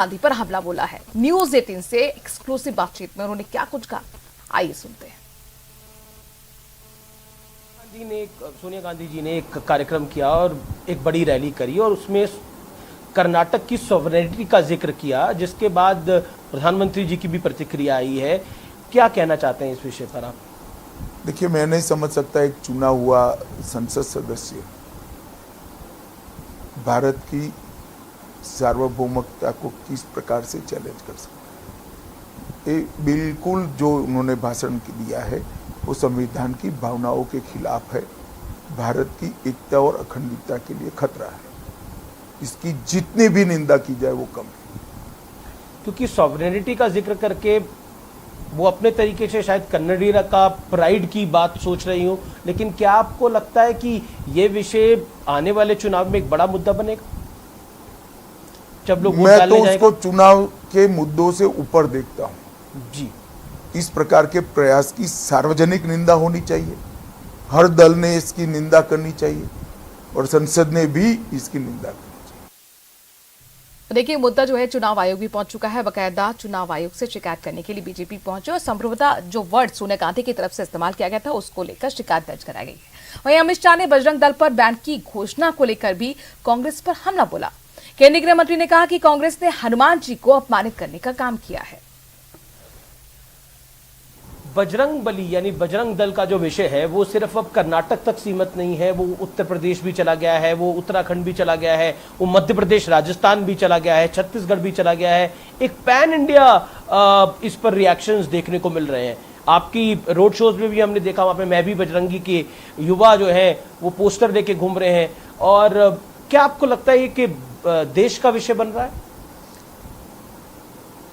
गांधी पर हमला बोला है। न्यूज 18 से एक्सक्लूसिव बातचीत में उन्होंने क्या कुछ कहा, आइए सुनते हैं। सोनिया गांधी जी ने एक कार्यक्रम किया और एक बड़ी रैली करी और उसमें कर्नाटक की सॉवरेनिटी का जिक्र किया, जिसके बाद प्रधानमंत्री जी की भी प्रतिक्रिया आई है। क्या कहना चाहते हैं इस विषय पर आप? देखिए, मैं नहीं समझ सकता एक चुना हुआ संसद सदस्य भारत की सार्वभौमिकता को किस प्रकार से चैलेंज कर सकता है। ये बिल्कुल जो उन्होंने भाषण दिया है वो संविधान की भावनाओं के खिलाफ है, भारत की एकता और अखंडता के लिए खतरा है। इसकी जितनी भी निंदा की जाए वो कम है। क्योंकि सॉवरेनिटी का जिक्र करके वो अपने तरीके से शायद कन्नडिगा का प्राइड की बात सोच रही हूँ, लेकिन क्या आपको लगता है कि ये विषय आने वाले चुनाव में एक बड़ा मुद्दा बनेगा जब लोग वोट डालने जाएंगे? मैं तो उसको चुनाव के मुद्दों से ऊपर देखता हूँ जी। इस प्रकार के प्रयास की सार्वजनिक निंदा होनी चाहिए, हर दल ने इसकी निंदा करनी चाहिए और संसद ने भी इसकी निंदा करनी चाहिए। देखिए, मुद्दा जो है चुनाव आयोग भी पहुंच चुका है। बकायदा चुनाव आयोग से शिकायत करने के लिए बीजेपी पहुंचे और संभवतः जो वर्ड सोनिया गांधी की तरफ से इस्तेमाल किया गया था उसको लेकर शिकायत दर्ज कराई गई है। वहीं अमित शाह ने बजरंग दल पर बैन की घोषणा को लेकर भी कांग्रेस पर हमला बोला। केंद्रीय गृह मंत्री ने कहा कि कांग्रेस ने हनुमान जी को अपमानित करने का काम किया है। बजरंग बली यानी बजरंग दल का जो विषय है वो सिर्फ अब कर्नाटक तक सीमित नहीं है, वो उत्तर प्रदेश भी चला गया है, वो उत्तराखंड भी चला गया है, वो मध्य प्रदेश राजस्थान भी चला गया है, छत्तीसगढ़ भी चला गया है। एक पैन इंडिया इस पर रिएक्शंस देखने को मिल रहे हैं। आपकी रोड शोज में भी हमने देखा, वहां पे मैं भी बजरंगी के युवा जो है वो पोस्टर लेके घूम रहे हैं। और क्या आपको लगता है कि देश का विषय बन रहा है?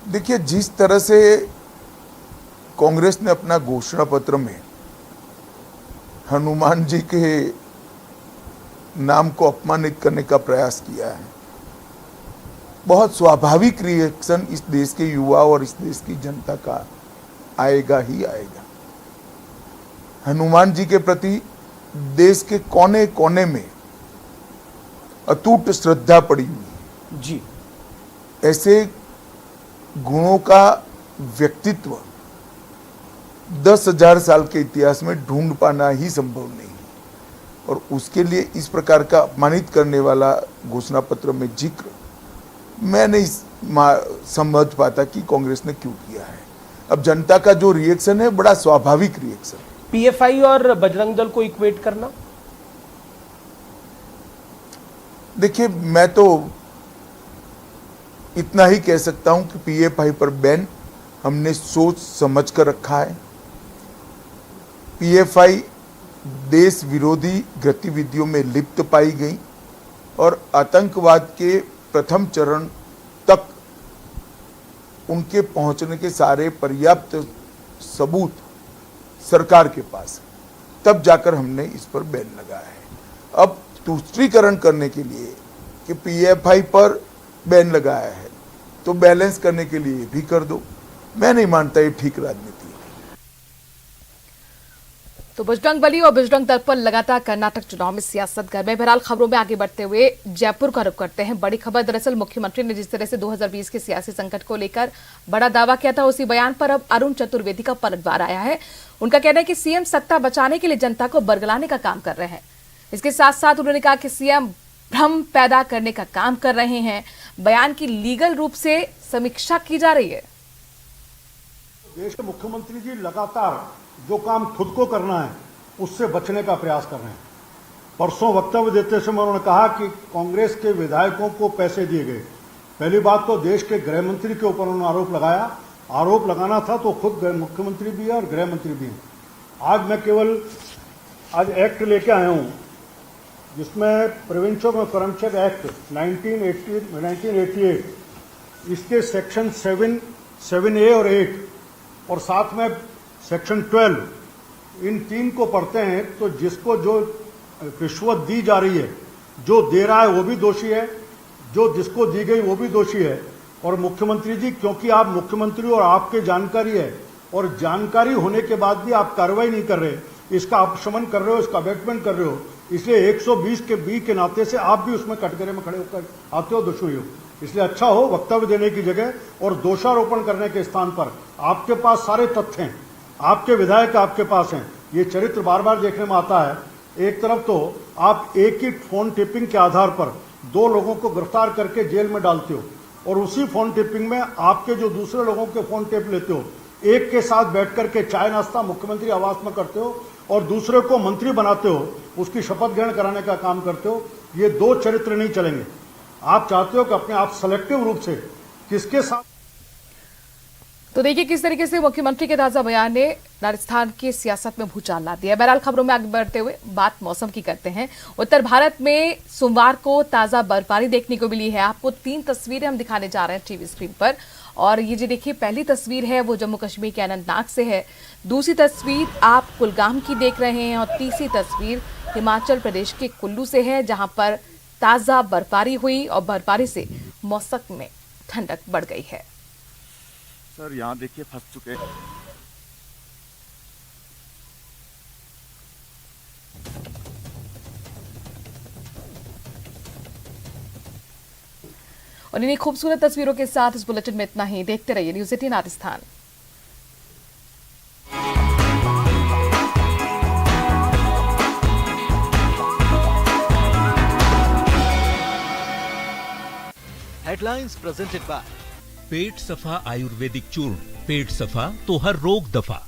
देखिए, जिस तरह से कांग्रेस ने अपना घोषणा पत्र में हनुमान जी के नाम को अपमानित करने का प्रयास किया है, बहुत स्वाभाविक रिएक्शन इस देश के युवा और इस देश की जनता का आएगा ही आएगा। हनुमान जी के प्रति देश के कोने कोने में अटूट श्रद्धा पड़ी हुई है। जी। ऐसे गुणों का व्यक्तित्व 10,000 साल के इतिहास में ढूंढ पाना ही संभव नहीं है और उसके लिए इस प्रकार का अपमानित करने वाला घोषणा पत्र में जिक्र मैं नहीं समझ पाता कि कांग्रेस ने क्यों किया है। अब जनता का जो रिएक्शन है बड़ा स्वाभाविक रिएक्शन है। पीएफआई और बजरंग दल को इक्वेट करना, देखिए, मैं तो इतना ही कह सकता हूं कि पीएफआई पर बैन हमने सोच समझ कर रखा है। पीएफआई देश विरोधी गतिविधियों में लिप्त पाई गई और आतंकवाद के प्रथम चरण तक उनके पहुंचने के सारे पर्याप्त सबूत सरकार के पास है, तब जाकर हमने इस पर बैन लगाया है। अब तुष्टीकरण करने के लिए कि पीएफआई पर बैन लगाया है तो बैलेंस करने के लिए भी कर दो, मैं नहीं मानता ये ठीक राजनीति है। तो बजरंग बली और बजरंग दल पर लगातार कर्नाटक चुनाव में सियासत गर्म है। बहरहाल खबरों में आगे बढ़ते हुए जयपुर का रुख करते हैं। बड़ी खबर, दरअसल मुख्यमंत्री ने जिस तरह से 2020 के सियासी संकट को लेकर बड़ा दावा किया था, उसी बयान पर अब अरुण चतुर्वेदी का पलटवार आया है। उनका कहना है कि सीएम सत्ता बचाने के लिए जनता को बरगलाने का काम कर रहे हैं। इसके साथ साथ उन्होंने कहा कि सीएम भ्रम पैदा करने का काम कर रहे हैं। बयान की लीगल रूप से समीक्षा की जा रही है। देश के मुख्यमंत्री जी लगातार जो काम खुद को करना है उससे बचने का प्रयास कर रहे हैं। परसों वक्तव्य देते समय उन्होंने कहा कि कांग्रेस के विधायकों को पैसे दिए गए। पहली बात तो देश के गृह मंत्री के ऊपर उन्होंने आरोप लगाया। आरोप लगाना था तो खुद मुख्यमंत्री भी है और गृह मंत्री भी है। आज मैं केवल एक्ट लेके आया हूं जिसमें प्रिवेंशन ऑफ करप्शन एक्ट 1988, इसके सेक्शन 7A और 8 और साथ में सेक्शन 12, इन 3 को पढ़ते हैं तो जिसको जो रिश्वत दी जा रही है, जो दे रहा है वो भी दोषी है, जो जिसको दी गई वो भी दोषी है। और मुख्यमंत्री जी, क्योंकि आप मुख्यमंत्री और आपके जानकारी है और जानकारी होने के बाद भी आप कार्रवाई नहीं कर रहे, इसका अपशमन कर रहे हो, इसका अबेटमेंट कर रहे हो, इसलिए 120 के बी के नाते से आप भी उसमें कटघरे में खड़े होकर आते हो, दोषी हो। इसलिए अच्छा हो वक्तव्य देने की जगह और दोषारोपण करने के स्थान पर आपके पास सारे तथ्य हैं, आपके विधायक आपके पास हैं। ये चरित्र बार बार देखने में आता है। एक तरफ तो आप एक ही फोन टेपिंग के आधार पर 2 लोगों को गिरफ्तार करके जेल में डालते हो और उसी फोन टेपिंग में आपके जो दूसरे लोगों के फोन टेप लेते हो, एक के साथ बैठ करके चाय नाश्ता मुख्यमंत्री आवास में करते हो और दूसरे को मंत्री बनाते हो, उसकी शपथ ग्रहण कराने का काम करते हो। ये 2 चरित्र नहीं चलेंगे। आप चाहते हो कि अपने आप सेलेक्टिव रूप से किसके साथ। तो देखिए किस तरीके से मुख्यमंत्री के ताजा बयान ने राजस्थान की सियासत में भूचाल ला दिया। बहरहाल खबरों में आगे बढ़ते हुए बात मौसम की करते हैं। उत्तर भारत में सोमवार को ताजा बर्फबारी देखने को मिली है। आपको 3 तस्वीरें हम दिखाने जा रहे हैं टीवी स्क्रीन पर। और ये जो देखिए पहली तस्वीर है वो जम्मू कश्मीर के अनंतनाग से है, दूसरी तस्वीर आप कुलगाम की देख रहे हैं और तीसरी तस्वीर हिमाचल प्रदेश के कुल्लू से है, जहां पर ताजा बर्फबारी हुई और बर्फबारी से मौसम में ठंडक बढ़ गई है। सर यहाँ देखिए फंस चुके हैं। और इन्हीं खूबसूरत तस्वीरों के साथ इस बुलेटिन में इतना ही। देखते रहिए news 18 Rajasthan. Headlines presented by Pet Safa Ayurvedic चूर्ण, पेट सफा तो हर रोग दफा।